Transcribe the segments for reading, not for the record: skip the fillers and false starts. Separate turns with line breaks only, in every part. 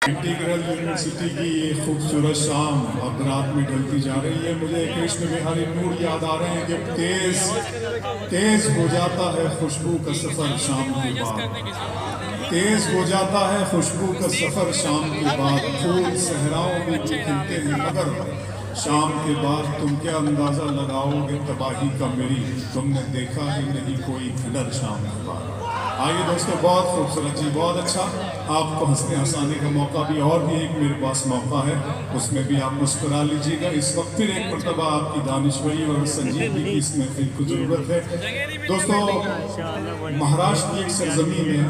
Integral university की ये खूबसूरत शाम अब रात में ढलती जा रही है। मुझे कृष्ण बिहारी नूर याद आ रहे हैं कि तेज तेज हो जाता है खुशबू का सफर शाम के बाद, तेज हो जाता है खुशबू का सफर शाम के बाद। फूल सहराओं में भी खिलते हैं मगर शाम के बाद तुम क्या अंदाजा लगाओगे तबाही का मेरी, तुमने देखा ही नहीं कोई खडर शाम के बाद। आइए दोस्तों, बहुत खूबसूरत जी, बहुत अच्छा। आपको हंसने हंसाने का मौका भी और भी एक मेरे पास मौका है, उसमें भी आप मुस्कुरा लीजिएगा। इस वक्त फिर एक मरतबा आपकी दानिश्वरी और संजीदगी की इस महफिल को जरूरत है। दोस्तों, महाराष्ट्र की एक सरजमीन है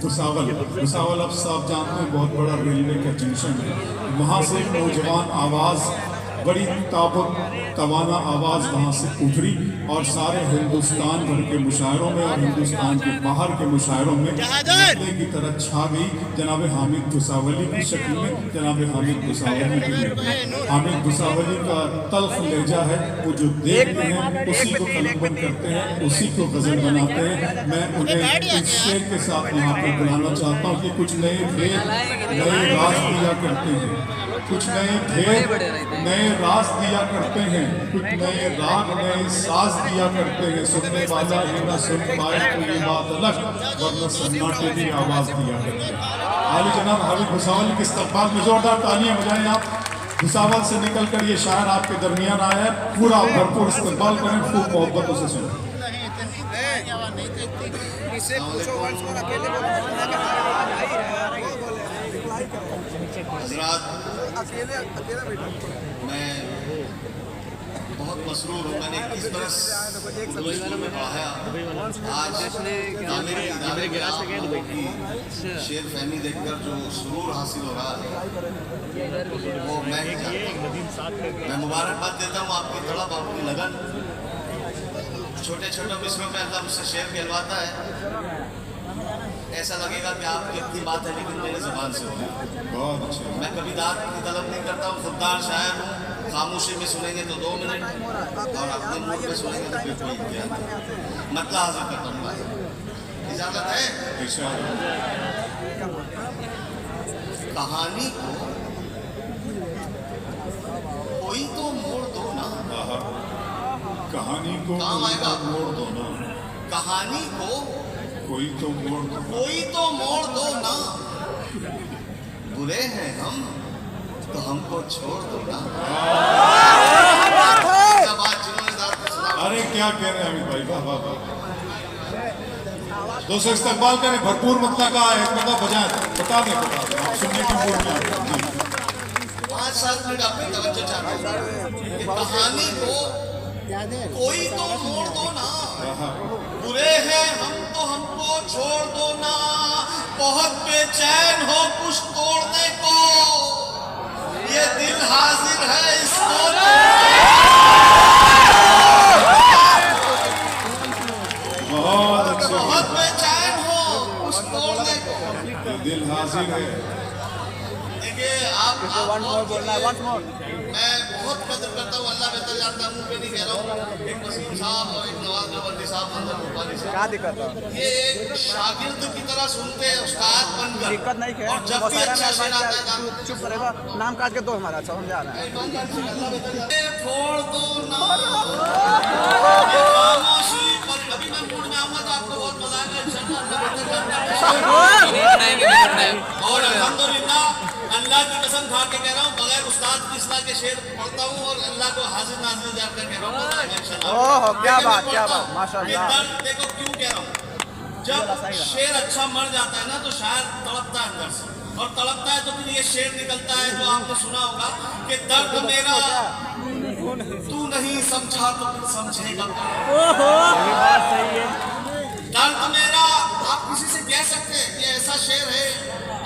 भुसावल। भुसावल अब आप जानते हैं बहुत बड़ा रेलवे का जंक्शन है। वहाँ से एक नौजवान आवाज़, बड़ी ताबुत तवाना आवाज़ वहाँ से उभरी और सारे हिंदुस्तान भर के मुशायरों में और हिंदुस्तान के बाहर के मुशायरों में मुद्दे की तरह छा गई जनाब हामिद भुसावली की शक्ल में। जनाब हामिद भुसावली की हामिद भुसावली का तल्ख लहजा है, वो जो देखते हैं उसी को कलमबंद करते हैं, उसी को गज़ल बनाते हैं। मैं उन्हें इस शेर के साथ यहाँ पर बुलाना चाहता हूँ कि कुछ नए भेद नए राज दिया करते हैं, कुछ नए भेद नए राज दिया करते हैं, कुछ नए राग नए साज दिया करते हैं। सुनने वाला ये न सुन पाए तो ये बात अलग, वरना सन्नाटे भी आवाज दिया करते हैं। आली जनाब हामिद भुसावल के इस्तकबाल में जोरदार तालियां बजाएं। आप भुसावल से निकल कर ये शायर आपके दरमियान आया है, पूरा भरपूर इस्तकबाल करें, खूब मोहब्बतों से सुनें।
मैं बहुत मसरूर हूँ। मैंने 21 बरस स्कूल में पढ़ाया। आज मेरे इदारे में आप लोगों की शेर फहमी देखकर जो सुरूर हासिल हो रहा है वो मैं ही जानता हूँ। मैं मुबारकबाद देता हूँ आपकी तड़प, आपकी लगन। छोटे छोटे मिसरों में अल्लाह मुझसे शेर कहलवाता है, ऐसा लगेगा कि आपकी इतनी बात है लेकिन मेरी ज़बान से हो गई।
बहुत अच्छा।
मैं कभी दाद की तलब नहीं करता हूँ, खुददार शायर हूँ। खामोशी में सुनेंगे तो 2 मिनट और अपने मूड में सुनेंगे तो फिर कोई क्या मतलब हाजिर करता हूँ भाई, इजाज़त है। कहानी को कोई तो मोड़ दो ना,
कहानी को
काम आएगा।
मोड़ दो ना,
कहानी को
कोई तो मोड़ दो,
कोई तो मोड़ दो ना। बुरे हैं हम तो हमको छोड़ दो ना।
अरे क्या कह रहे हैं अमित भाई, वाह वाह वाह। दोस्तों इस्तकबाल करें, भरपूर मुद्दा का एक मतलब बजाएं, बता दें आप सुनने की मूड में जी।
5-7 मिनट आपकी तवज्जो चाहता हूँ कि कहानी को कोई तो मोड़ दो ना। बुरे हैं हम तो हमको छोड़ दो ना। बहुत बेचैन हो कुछ तोड़ने को, ये दिल हाजिर है इसको।
बहुत अच्छा,
बहुत बेचैन हो कुछ तोड़ने को,
ये दिल हाजिर है।
देखिए आप मैं बहुत कदर करता हूँ, अल्लाह बेहतर जानता हूँ, मैं नहीं कह रहा हूँ। एक वसीम साहब और एक नवाज नवाजी साहब अंदर भोपाली से
क्या दिक्कत है?
ये एक शागिर्द की तरह सुनते हैं उस्ताद बनकर।
दिक्कत नहीं है,
और जब भी अच्छा शेर आता है
चुप रहेगा, नाम काट के दो हमारा, समझ आ रहा है।
छोड़ दो ना। खामोशी पर कभी मैं मूड में आऊंगा तो आपको बहुत मजा आएगा इंशाल्लाह। और अल्हम्दुलिल्लाह अल्लाह की कसम खा के कह रहा हूँ, बगैर उस्ताद की इस्लाह के शेर पढ़ता हूँ और अल्लाह को हाजिर नाजिर जानकर कह रहा हूँ इंशाल्लाह।
ओह क्या बात, क्या बात, माशाअल्लाह।
देखो क्यों कह रहा हूँ, जब शेर अच्छा मर जाता है ना तो शायर तड़पता है अंदर से, और तड़पता है तो फिर ये शेर निकलता है जो आपने सुना होगा कि दर्द मेरा तू नहीं समझा तो फिर समझेगा। दर्द मेरा आप किसी से कह सकते हैं, ये ऐसा शेर है।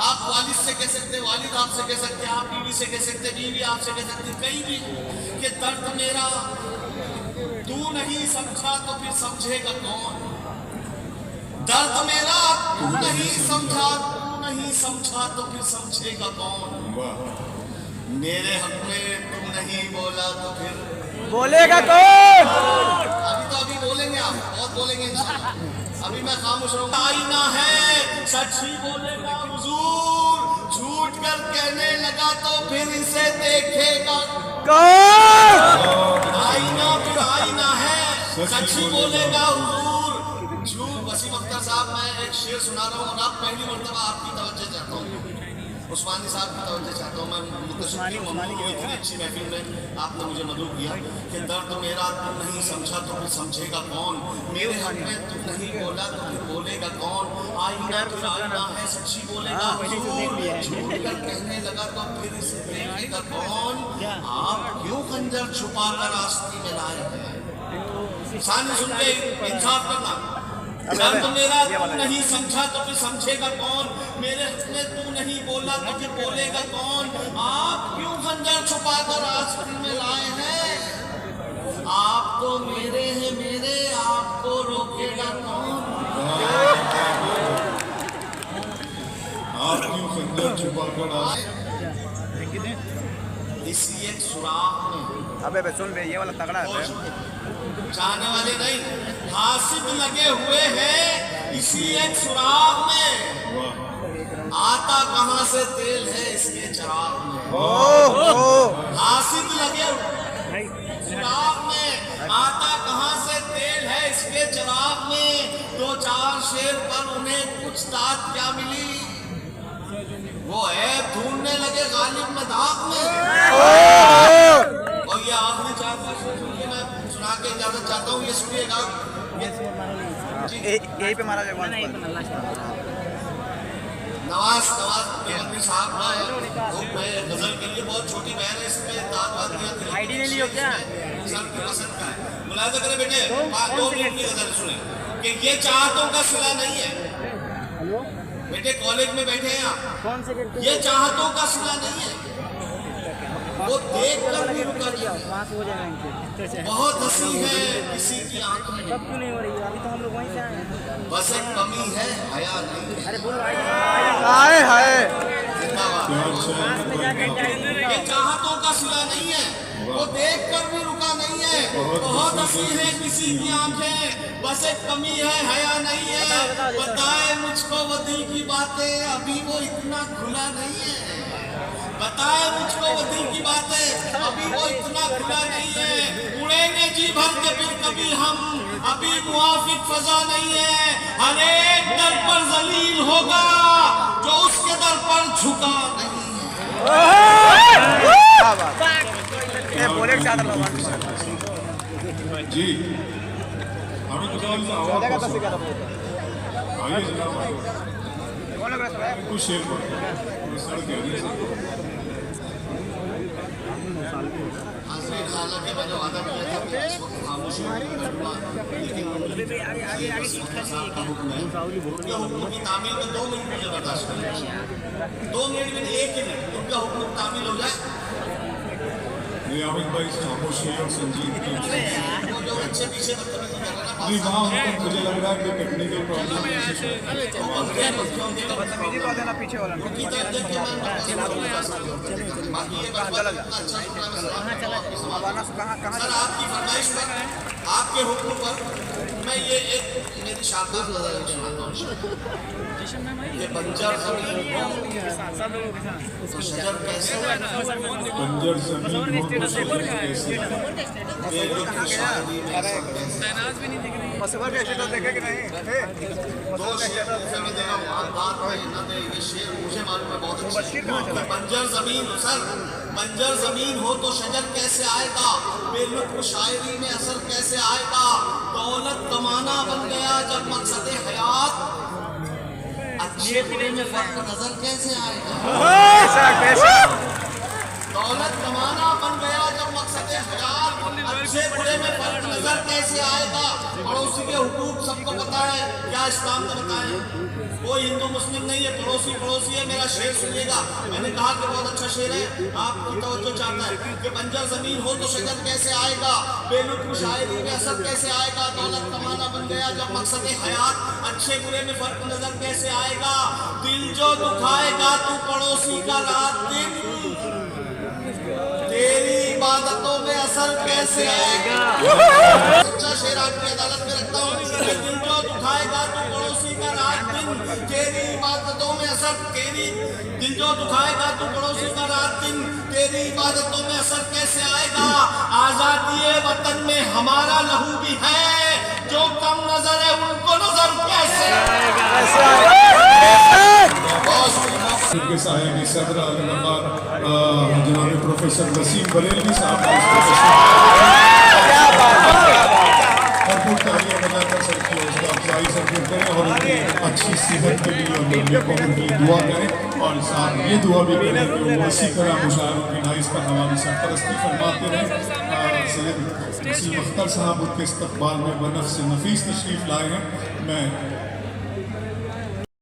आप वालिद से कह सकते हैं, वालिद आपसे कह सकते हैं, आप बीवी से कह सकते हैं, बीवी आपसे कह सकती है, कहीं भी कि दर्द मेरा तू नहीं समझा तो फिर समझेगा कौन। दर्द मेरा तू नहीं समझा, तू नहीं समझा तो फिर समझेगा कौन। मेरे हक में तू नहीं बोला तो फिर
बोलेगा कौन?
अभी बोलेंगे आप, बहुत बोलेंगे इंशाल्लाह। अभी मैं खामोश रहूंगा। आईना है सच ही बोलेगा हुजूर, झूठ कर कहने लगा तो फिर इसे देखेगा
कौन?
आईना फिर आईना है, सच ही बोलेगा हुजूर झूठ। वसीम अख्तर साहब, मैं एक शेर सुना रहा हूँ और आप पहली मर्तबा आपकी तवज्जो चाहता हूँ, उस्मानी साहब की तवज्जो चाहता हूँ। मैं इतनी अच्छी महफिल में आपने मुझे मदद किया कि दर्द मेरा तुम नहीं समझा तो फिर समझेगा कौन, मेरे हक में तुम नहीं बोला तो फिर बोलेगा कौन। आईना फिर आईना है, सच्ची बोलेगा हुजूर झूठ कर कहने लगा तो फिर इसे देखेगा कौन। आप क्यों खंजर छुपा कर आस्ती में लाए हैं? सामने सुन के इंसाफ करना। दर्द मेरा तू नहीं समझा तो फिर समझेगा कौन, मेरे हक में तू नहीं बोला तो फिर बोलेगा कौन। आप क्यों खंजर छुपा कर आस्ती में लाए हैं? आप तो मेरे हैं मेरे, आपको रोकेगा कौन।
आप क्यों खंजर छुपा कर
इसी एक सुराख में
अबे बे सुन बे, ये वाला तगड़ा है।
जाने वाले नहीं, हासिब लगे हुए हैं इसी एक सुराख में। आता कहां से तेल है इसके चिराग में। हासिब लगे सुराख में, आता कहां से तेल है इसके चिराग में। दो चार शेर पर उन्हें कुछ तात क्या मिली, वो है ढूंढने लगे गालिब में दाग में। और ये आखिरी चार पांच शेर सुन के मैं सुना के इजाजत चाहता हूँ, ये सुनिएगा।
यही पे मारा जाएगा।
नवाज देवबंदी साहब मैं गजल के लिए बहुत छोटी बहन है, इसमें तादाद आईडी ले लियो क्या सर की पसंद का है। मुलाजा करें बेटे, 2 मिनट की गजल सुने कि ये चाहतों का सिला नहीं है। बेटे कॉलेज में बैठे हैं आप, ये चाहतों का सिला नहीं है, वो देख कर भी रुका नहीं है। बहुत हंसी है किसी की आंखों में,
कब क्यों नहीं हो रही है? अभी तो हम लोग वहीं से आए हैं।
बस एक कमी है हया नहीं है।
अरे बोलो
हाय हाय,
ये चाहतों का सिला नहीं है, वो देख कर भी रुका नहीं है। बहुत हंसी है किसी की आंखें, बस एक कमी है हया नहीं है। बताए मुझको वो दिल की बातें, अभी वो इतना खुला नहीं है। बताए मुझको वो दिल की बातें, अभी वो इतना खुला नहीं है। उड़ेंगे जी भर के फिर कभी हम, अभी मुआफिक फजा नहीं है। हर एक दर पर जलील होगा जो उसके दर पर झुका नहीं है।
ये बोले के साथ लोग
जी हमें कुछ आवाज आइए जनाब,
कौन लग रहा है?
कुछ शेर पर सड़क
हालांकि मैंने वादा किया था कि इस वक्त खामोशी करूंगा, लेकिन उनके हुक्म की तामील में 2 मिनट मुझे बर्दाश्त करना है। 2 मिनट में 1 मिनट उनका हुक्म तामील हो जाए।
अमित भाई खामोशी और संजीद की
वो जो अच्छे पीछे बदतमीजी कर रहे हैं
नहीं वहाँ उनको मुझे लग रहा है कि टेक्निकल प्रॉब्लम
बदतमीजी को देना पीछे वाला
बाकी ये
कहाँ
सर आपकी फरमाइश पर, आपके हुक्म पर मैं ये एक मेरी शानदार गजल सुनाता हूँ। ये बंजर जमीन हो तो शजर कैसे,
बंजर जमीन हो तो शजर कैसे,
बेलुत्फ शायरी में असर कैसे।
मसवर के शेर देखे कि नहीं?
2 शेर मैं दे रहा हूँ, आप बात में न दे। ये शेर मुझे मालूम है बहुत अच्छा। बंजर जमीन सर, बंजर जमीन हो तो शजर कैसे आएगा, बेलुत्फ शायरी में असर कैसे आएगा। दौलत कमाना बन गया जब मकसद हयात, अच्छे बुरे में फर्क नजर कैसे आएगा। दौलत कमाना बन गया जब मकसद हयात, अच्छे बुरे में फर्क नजर कैसे आएगा। पड़ोसी के हुकूक सबको पता है, क्या इस्लाम ने बताया। कोई हिंदू मुस्लिम नहीं है, पड़ोसी पड़ोसी है। मेरा शेर सुनिएगा, मैंने कहा कि बहुत अच्छा शेर है, आपकी तवज्जो चाहता है कि बंजर जमीन हो तो शजर कैसे आएगा, बेलुत्फ शायरी में असर कैसे आएगा। दौलत कमाना बन गया जब मकसद हयात, अच्छे बुरे में फर्क नजर कैसे आएगा। दिल जो दुखाएगा तू पड़ोसी का रात दिन, तेरी इबादतों में असर कैसे आएगा। सच्चा शेर आपकी अदालत में रखता हूँ। दिल जो दुखाएगा तू पड़ोसी का रात दिन, तेरी इबादतों में असर, तेरी दिल जो दुखाएगा तू पड़ोसी का रात दिन, तेरी इबादतों में असर कैसे आएगा? आजादी वतन में हमारा लहू भी है, जो कम नजर है उनको नजर कैसे आएगा?
के साहिब सदर जनाब प्रोफेसर वसीम बरेलवी साहब भरपूर तालियां बजाकर सर की हौसला अफजाई सरकार करें और उनकी अच्छी सेहत के लिए और लंबी उम्र के लिए दुआ करें, और साथ ये दुआ भी करें कि वो इसी तरह मुशायरों की नाइस पर हमारी सरपरस्ती फरमाते रहें। सैयद वसीम अख्तर साहब उनके इस्तकबाल में बनफ से नफीस तशरीफ़ लाए हैं। मैं